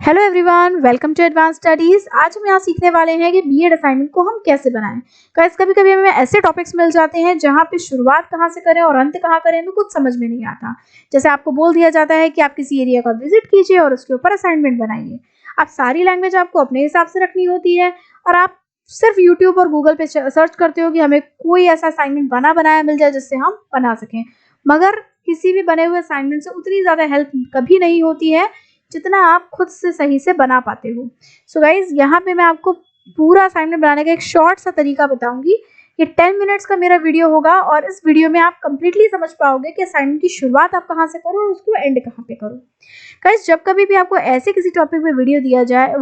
Hello everyone, welcome to advance studies. आज हम यहाँ सीखने वाले हैं कि बीएड असाइनमेंट को हम कैसे बनाएं। गाइस, कभी कभी हमें ऐसे टॉपिक्स मिल जाते हैं जहाँ पे शुरुआत कहाँ से करें और अंत कहाँ करें, हमें कुछ समझ में नहीं आता। जैसे आपको बोल दिया जाता है कि आप किसी एरिया का विजिट कीजिए और उसके ऊपर असाइनमेंट बनाइए। आप सारी लैंग्वेज आपको अपने हिसाब से रखनी होती है और आप सिर्फ यूट्यूब और गूगल पे सर्च करते हो कि हमें कोई ऐसा असाइनमेंट बना बनाया मिल जाए जिससे हम बना सकें। मगर किसी भी बने हुए असाइनमेंट से उतनी ज़्यादा हेल्प कभी नहीं होती है जितना आप खुद से सही से बना पाते हो। सो गाइज, यहाँ पे मैं आपको पूरा असाइनमेंट बनाने का एक शॉर्ट सा तरीका बताऊंगी। ये 10 मिनट्स का मेरा वीडियो होगा और इस वीडियो में आप कंप्लीटली समझ पाओगे कि असाइनमेंट की शुरुआत आप कहाँ से करो और उसको एंड कहाँ पे करो। गाइज, जब कभी भी आपको ऐसे किसी टॉपिक पे वीडियो दिया जाए,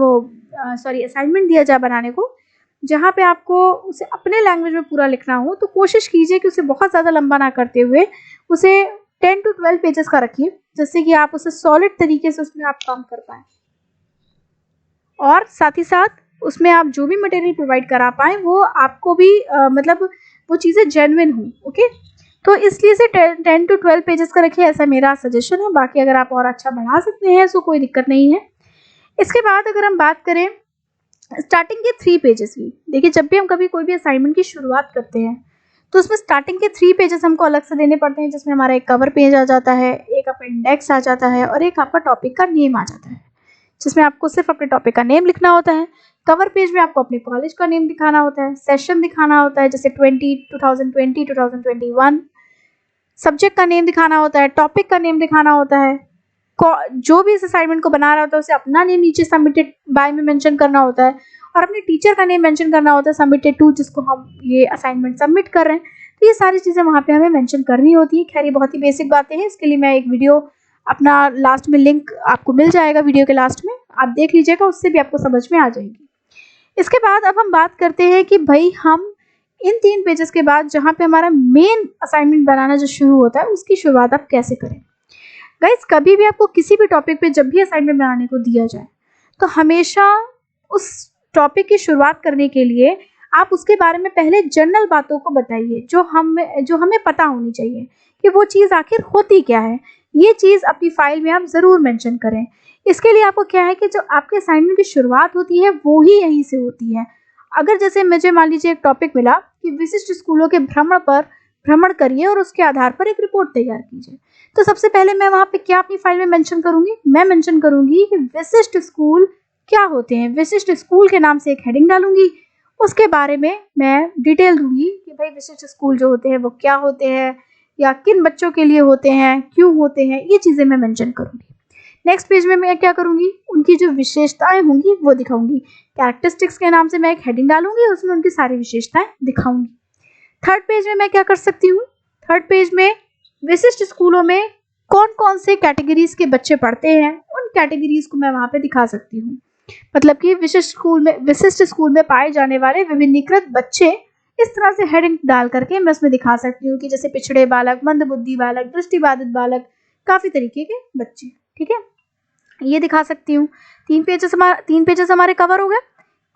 असाइनमेंट दिया जाए बनाने को, जहाँ पे आपको उसे अपने लैंग्वेज में पूरा लिखना हो, तो कोशिश कीजिए कि उसे बहुत ज़्यादा लंबा ना करते हुए उसे 10 to 12 पेजेस का रखिए, जिससे कि आप उसे सॉलिड तरीके से उसमें आप काम कर पाएँ और साथ ही साथ उसमें आप जो भी मटेरियल प्रोवाइड करा पाएँ वो आपको भी मतलब वो चीज़ें जेन्युइन हों। ओके, तो इसलिए से 10 to 12 पेजेस का रखिए, ऐसा मेरा सजेशन है। बाकी अगर आप और अच्छा बढ़ा सकते हैं तो कोई दिक्कत नहीं है। इसके बाद अगर हम बात करें स्टार्टिंग के 3 पेजेस की, देखिए जब भी हम कभी कोई भी असाइनमेंट की शुरुआत करते हैं तो उसमें स्टार्टिंग के 3 पेजेस हमको अलग से देने पड़ते हैं, जिसमें हमारा एक कवर पेज आ जाता है, एक आपका इंडेक्स आ जाता है और एक आपका टॉपिक का नेम आ जाता है, जिसमें आपको सिर्फ अपने टॉपिक का नेम लिखना होता है। कवर पेज में आपको अपने कॉलेज का नेम दिखाना होता है, सेशन दिखाना होता है जैसे 2020 2021, सब्जेक्ट का नेम दिखाना होता है, टॉपिक का नेम दिखाना होता है, जो भी इस असाइनमेंट को बना रहा होता है उसे अपना नेम नीचे सबमिटेड बाय में मेंशन करना होता है और अपने टीचर का नेम मेंशन करना होता है सबमिटेड टू, जिसको हम ये असाइनमेंट सबमिट कर रहे हैं। तो ये सारी चीज़ें वहाँ पे हमें मेंशन करनी होती है। खैर, ये बहुत ही बेसिक बातें हैं। इसके लिए मैं एक वीडियो अपना लास्ट में लिंक आपको मिल जाएगा, वीडियो के लास्ट में आप देख लीजिएगा, उससे भी आपको समझ में आ जाएगी। इसके बाद अब हम बात करते हैं कि भाई हम इन 3 पेजेस के बाद जहाँ पे हमारा मेन असाइनमेंट बनाना जो शुरू होता है उसकी शुरुआत आप कैसे करें। गाइस, कभी भी आपको किसी भी टॉपिक पे जब भी असाइनमेंट बनाने को दिया जाए तो हमेशा उस टॉपिक की शुरुआत करने के लिए आप उसके बारे में पहले जनरल बातों को बताइए जो हमें पता होनी चाहिए कि वो चीज़ आखिर होती क्या है। ये चीज़ अपनी फाइल में आप ज़रूर मेंशन करें। इसके लिए आपको क्या है कि जो आपके असाइनमेंट की शुरुआत होती है वो ही यहीं से होती है। अगर जैसे मुझे मान लीजिए एक टॉपिक मिला कि विशिष्ट स्कूलों के भ्रमण करिए और उसके आधार पर एक रिपोर्ट तैयार कीजिए, तो सबसे पहले मैं वहाँ पे क्या अपनी फाइल में मेंशन करूँगी, मैं मेंशन करूँगी कि विशिष्ट स्कूल क्या होते हैं। विशिष्ट स्कूल के नाम से एक हेडिंग डालूंगी, उसके बारे में मैं डिटेल दूंगी कि भाई विशिष्ट स्कूल जो होते हैं वो क्या होते हैं या किन बच्चों के लिए होते हैं, क्यों होते हैं, ये चीज़ें मैं मेंशन करूँगी। नेक्स्ट पेज में मैं क्या करूँगी, उनकी जो विशेषताएं होंगी वो दिखाऊंगी। कैरेक्टरिस्टिक्स के नाम से मैं एक हेडिंग डालूंगी, उसमें उनकी सारी विशेषताएं दिखाऊंगी। थर्ड पेज में मैं क्या कर सकती हूँ, थर्ड पेज में विशिष्ट स्कूलों में कौन कौन से कैटेगरीज के बच्चे पढ़ते हैं उन कैटेगरीज को मैं वहाँ पे दिखा सकती हूँ। मतलब कि विशिष्ट स्कूल में पाए जाने वाले विभिन्नीकृत बच्चे, इस तरह से हेडिंग डाल करके मैं उसमें दिखा सकती हूँ कि जैसे पिछड़े बालक, मंदबुद्धि बालक, दृष्टिबाधित बालक, काफ़ी तरीके के बच्चे। ठीक है, ये दिखा सकती हूँ। 3 पेजेस हमारे कवर हो गए।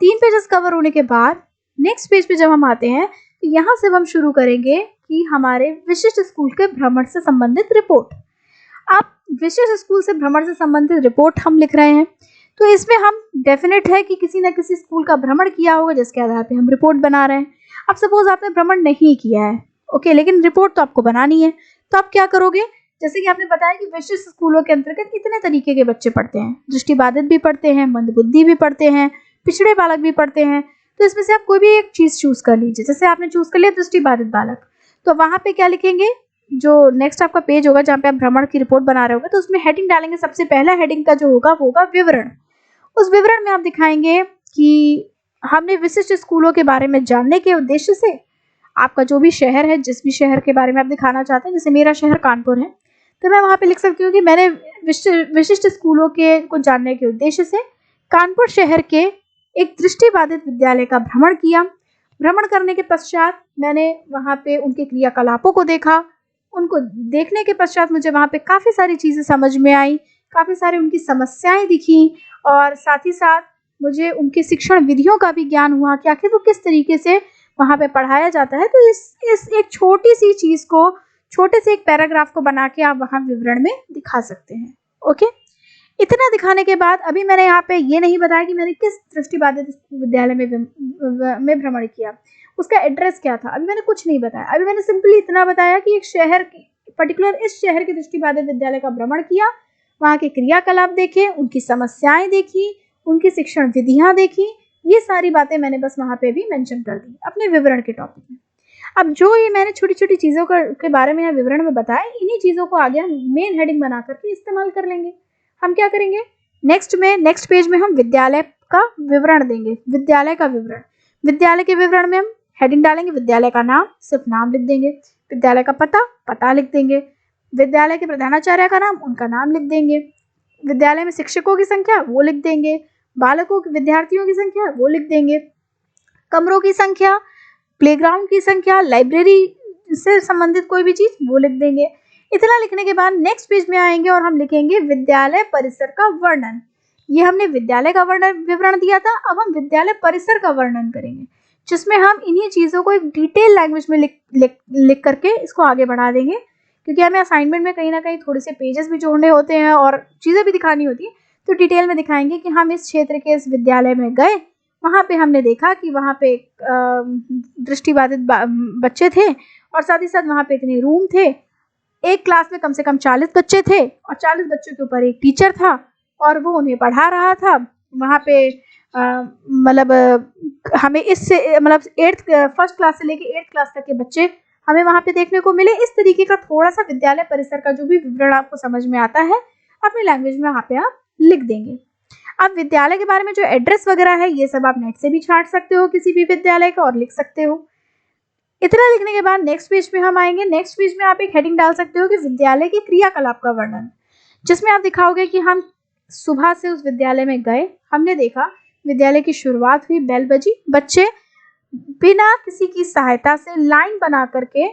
3 पेजेस कवर होने के बाद नेक्स्ट पेज पे जब हम आते हैं तो यहाँ से हम शुरू करेंगे कि हमारे विशिष्ट स्कूल के भ्रमण से संबंधित रिपोर्ट। आप विशिष्ट स्कूल से भ्रमण से संबंधित रिपोर्ट हम लिख रहे हैं तो इसमें हम डेफिनेट है कि किसी न किसी स्कूल का भ्रमण किया होगा जिसके आधार पे हम रिपोर्ट बना रहे हैं। अब सपोज आपने भ्रमण नहीं किया है, ओके, लेकिन रिपोर्ट तो आपको बनानी है, तो आप क्या करोगे, जैसे कि आपने बताया कि विशिष्ट स्कूलों के अंतर्गत कितने तरीके के बच्चे पढ़ते हैं, दृष्टिबाधित भी पढ़ते हैं, मंदबुद्धि भी पढ़ते हैं, पिछड़े बालक भी पढ़ते हैं। तो इसमें से आप कोई भी एक चीज़ चूज कर लीजिए। जैसे आपने चूज कर लिया दृष्टिबाधित बालक, तो वहाँ पे क्या लिखेंगे, जो नेक्स्ट आपका पेज होगा जहाँ पे आप भ्रमण की रिपोर्ट बना रहे होगे तो उसमें हेडिंग डालेंगे। सबसे पहला हेडिंग का जो होगा वो होगा विवरण। उस विवरण में आप दिखाएंगे कि हमने विशिष्ट स्कूलों के बारे में जानने के उद्देश्य से आपका जो भी शहर है, जिस भी शहर के बारे में आप दिखाना चाहते हैं, जैसे मेरा शहर कानपुर है तो मैं वहाँ पे लिख सकती हूँ कि मैंने विशिष्ट स्कूलों के को जानने के उद्देश्य से कानपुर शहर के एक दृष्टिबाधित विद्यालय का भ्रमण किया। भ्रमण करने के पश्चात मैंने वहाँ पे उनके क्रियाकलापों को देखा। उनको देखने के पश्चात मुझे वहाँ पे काफ़ी सारी चीज़ें समझ में आई, काफ़ी सारी उनकी समस्याएं दिखी और साथ ही साथ मुझे उनके शिक्षण विधियों का भी ज्ञान हुआ कि आखिर वो किस तरीके से वहाँ पे पढ़ाया जाता है। तो इस एक छोटी सी चीज़ को, छोटे से एक पैराग्राफ को बना के आप वहाँ विवरण में दिखा सकते हैं। ओके, इतना दिखाने के बाद अभी मैंने यहाँ पे ये नहीं बताया कि मैंने किस दृष्टिबाधित विद्यालय में भ्रमण किया, उसका एड्रेस क्या था, अभी मैंने कुछ नहीं बताया। अभी मैंने सिंपली इतना बताया कि एक शहर की पर्टिकुलर इस शहर के दृष्टिबाधित विद्यालय का भ्रमण किया, वहाँ के क्रियाकलाप देखे, उनकी समस्याएं देखी, उनकी शिक्षण विधियां देखी, ये सारी बातें मैंने बस वहाँ पे भी मेंशन कर दी अपने विवरण के टॉपिक में। अब जो ये मैंने छोटी छोटी चीज़ों के बारे में यहाँ विवरण में बताया, इन्हीं चीज़ों को आगे हम मेन हेडिंग बना करके इस्तेमाल कर लेंगे। हम क्या करेंगे, नेक्स्ट पेज में हम विद्यालय का विवरण देंगे, विद्यालय का विवरण। विद्यालय के विवरण में हम हेडिंग डालेंगे विद्यालय का नाम, सिर्फ नाम लिख देंगे, विद्यालय का पता लिख देंगे, विद्यालय के प्रधानाचार्य का नाम, उनका नाम लिख देंगे, विद्यालय में शिक्षकों की संख्या वो लिख देंगे, बालकों की विद्यार्थियों की संख्या वो लिख देंगे, कमरों की संख्या, प्लेग्राउंड की संख्या, लाइब्रेरी से संबंधित कोई भी चीज वो लिख देंगे। इतना लिखने के बाद नेक्स्ट पेज में आएंगे और हम लिखेंगे विद्यालय परिसर का वर्णन। ये हमने विद्यालय का विवरण दिया था, अब हम विद्यालय परिसर का वर्णन करेंगे, जिसमें हम इन्हीं चीज़ों को एक डिटेल लैंग्वेज में लिख करके इसको आगे बढ़ा देंगे, क्योंकि हमें असाइनमेंट में कहीं ना कहीं थोड़े से पेजेस भी जोड़ने होते हैं और चीज़ें भी दिखानी होती है। तो डिटेल में दिखाएंगे कि हम इस क्षेत्र के इस विद्यालय में गए, वहाँ पे हमने देखा कि वहाँ पे दृष्टिबाधित बच्चे थे और साथ ही साथ वहाँ पे इतने रूम थे, एक क्लास में कम से कम 40 बच्चे थे और 40 बच्चों के ऊपर एक टीचर था और वो उन्हें पढ़ा रहा था। वहाँ पे मतलब हमें इससे मतलब फर्स्ट क्लास से लेके 8th क्लास तक के बच्चे हमें वहाँ पे देखने को मिले। इस तरीके का थोड़ा सा विद्यालय परिसर का जो भी विवरण आपको समझ में आता है अपनी लैंग्वेज में वहाँ पे आप लिख देंगे। अब विद्यालय के बारे में जो एड्रेस वगैरह है ये सब आप नेट से भी छांट सकते हो किसी भी विद्यालय का और लिख सकते हो। इतना लिखने के बाद नेक्स्ट पेज में हम आएंगे। नेक्स्ट पेज में आप एक हेडिंग डाल सकते हो कि विद्यालय के क्रियाकलाप का वर्णन, जिसमें आप दिखाओगे कि हम सुबह से उस विद्यालय में गए, हमने देखा विद्यालय की शुरुआत हुई, बेल बजी, बच्चे बिना किसी की सहायता से लाइन बना करके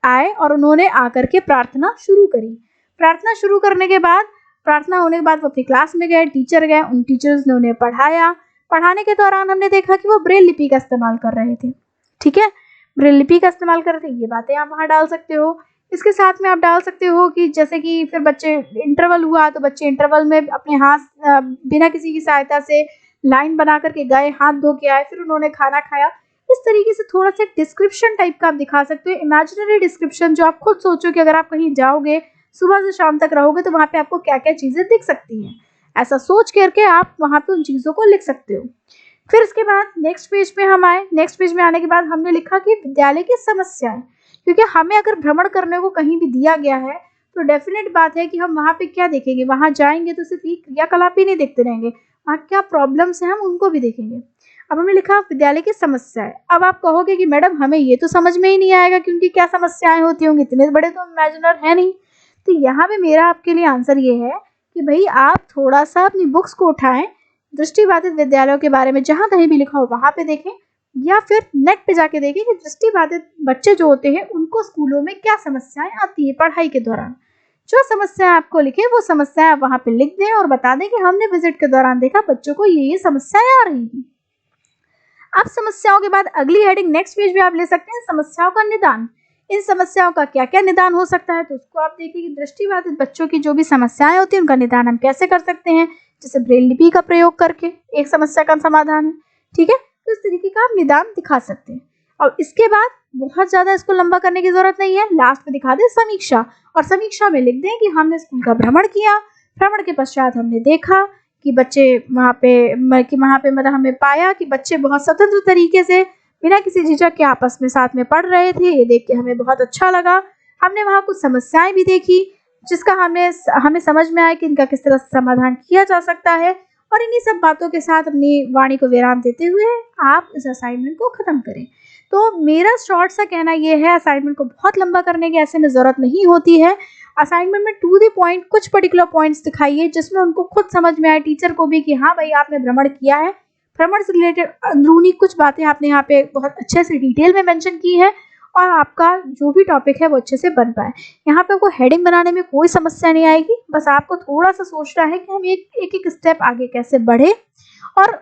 आए और उन्होंने आकर के प्रार्थना शुरू करी। प्रार्थना शुरू करने के बाद, प्रार्थना होने के बाद वो अपनी क्लास में गए, टीचर गए, उन टीचर्स ने उन्हें पढ़ाया। पढ़ाने के दौरान हमने देखा कि वो ब्रेल लिपि का इस्तेमाल कर रहे थे। ठीक है, ब्रेल लिपि का इस्तेमाल कर रहे थे, ये बातें आप वहाँ डाल सकते हो। इसके साथ में आप डाल सकते हो कि जैसे कि फिर बच्चे इंटरवल हुआ तो बच्चे इंटरवल में अपने हाथ बिना किसी की सहायता से लाइन बना करके गए, हाथ धो के आए, फिर उन्होंने खाना खाया। इस तरीके से थोड़ा सा डिस्क्रिप्शन टाइप का आप दिखा सकते हो, इमेजिनरी डिस्क्रिप्शन, जो आप खुद सोचो कि अगर आप कहीं जाओगे सुबह से शाम तक रहोगे तो वहाँ पे आपको क्या क्या चीज़ें दिख सकती हैं, ऐसा सोच करके आप वहाँ पे उन चीज़ों को लिख सकते हो। फिर इसके बाद नेक्स्ट पेज में हम आए। नेक्स्ट पेज में आने के बाद हमने लिखा कि विद्यालय की समस्याएं, क्योंकि हमें अगर भ्रमण करने को कहीं भी दिया गया है तो डेफिनेट बात है कि हम वहाँ पे क्या देखेंगे, वहाँ जाएंगे तो सिर्फ ये क्रियाकलाप ही नहीं देखते रहेंगे, वहाँ क्या प्रॉब्लम्स हैं हम उनको भी देखेंगे। अब हमने लिखा विद्यालय की समस्याएं। अब आप कहोगे कि मैडम हमें ये तो समझ में ही नहीं आएगा क्योंकि क्या समस्याएं होती होंगी, इतने बड़े तो इमेजिनर है नहीं। तो यहाँ पे मेरा आपके लिए आंसर ये है कि भाई आप थोड़ा सा अपनी बुक्स को उठाएं, दृष्टिबाधित विद्यालयों के बारे में जहाँ कहीं भी लिखा हो वहाँ पे देखें, या फिर नेट पे जाके देखें कि दृष्टिबाधित बच्चे जो होते हैं उनको स्कूलों में क्या समस्याएं आती है पढ़ाई के दौरान। जो समस्याएं आपको लिखे वो समस्याएं आप वहाँ पे लिख दें और बता दें कि हमने विजिट के दौरान देखा बच्चों को ये समस्याएं आ रही थी। अब समस्याओं के बाद अगली हेडिंग नेक्स्ट पेज में आप ले सकते हैं समस्याओं का निदान। इन समस्याओं का क्या क्या निदान हो सकता है, तो उसको आप देखिए कि दृष्टिबाधित बच्चों की जो भी समस्याएं होती हैं उनका निदान हम कैसे कर सकते हैं, जैसे ब्रेल लिपि का प्रयोग करके एक समस्या का समाधान है। ठीक है, तो इस तरीके का आप निदान दिखा सकते हैं। और इसके बाद बहुत ज़्यादा इसको लंबा करने की जरूरत नहीं है, लास्ट में दिखा दें समीक्षा, और समीक्षा में लिख दें कि हमने स्कूल का भ्रमण किया, भ्रमण के पश्चात हमने देखा कि बच्चे वहाँ पे मतलब हमें पाया कि बच्चे बहुत स्वतंत्र तरीके से बिना किसी झिझक के आपस में साथ में पढ़ रहे थे, ये देख के हमें बहुत अच्छा लगा। हमने वहाँ कुछ समस्याएं भी देखी जिसका हमें समझ में आया कि इनका किस तरह से समाधान किया जा सकता है। और इन्हीं सब बातों के साथ अपनी वाणी को विराम देते हुए आप इस असाइनमेंट को ख़त्म करें। तो मेरा शॉर्ट सा कहना ये है, असाइनमेंट को बहुत लंबा करने की ऐसे में ज़रूरत नहीं होती है। असाइनमेंट में टू द पॉइंट कुछ पर्टिकुलर पॉइंट्स दिखाइए जिसमें उनको खुद समझ में आए, टीचर को भी, कि हाँ भाई आपने भ्रमण किया है, भ्रमण से रिलेटेड अंदरूनी कुछ बातें आपने यहाँ पे बहुत अच्छे से डिटेल में मेंशन की है और आपका जो भी टॉपिक है वो अच्छे से बन पाए। यहाँ पे आपको हेडिंग बनाने में कोई समस्या नहीं आएगी, बस आपको थोड़ा सा सोचना है कि हम एक स्टेप आगे कैसे बढ़े। और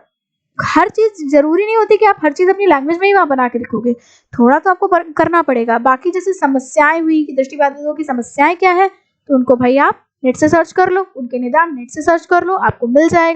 हर चीज़ ज़रूरी नहीं होती कि आप हर चीज़ अपनी लैंग्वेज में ही वहाँ बना के लिखोगे, थोड़ा तो आपको करना पड़ेगा। बाकी जैसे समस्याएं हुई कि दृष्टिबाधितों की समस्याएं क्या है, तो उनको भाई आप नेट से सर्च कर लो, उनके निदान नेट से सर्च कर लो, आपको मिल जाएगा।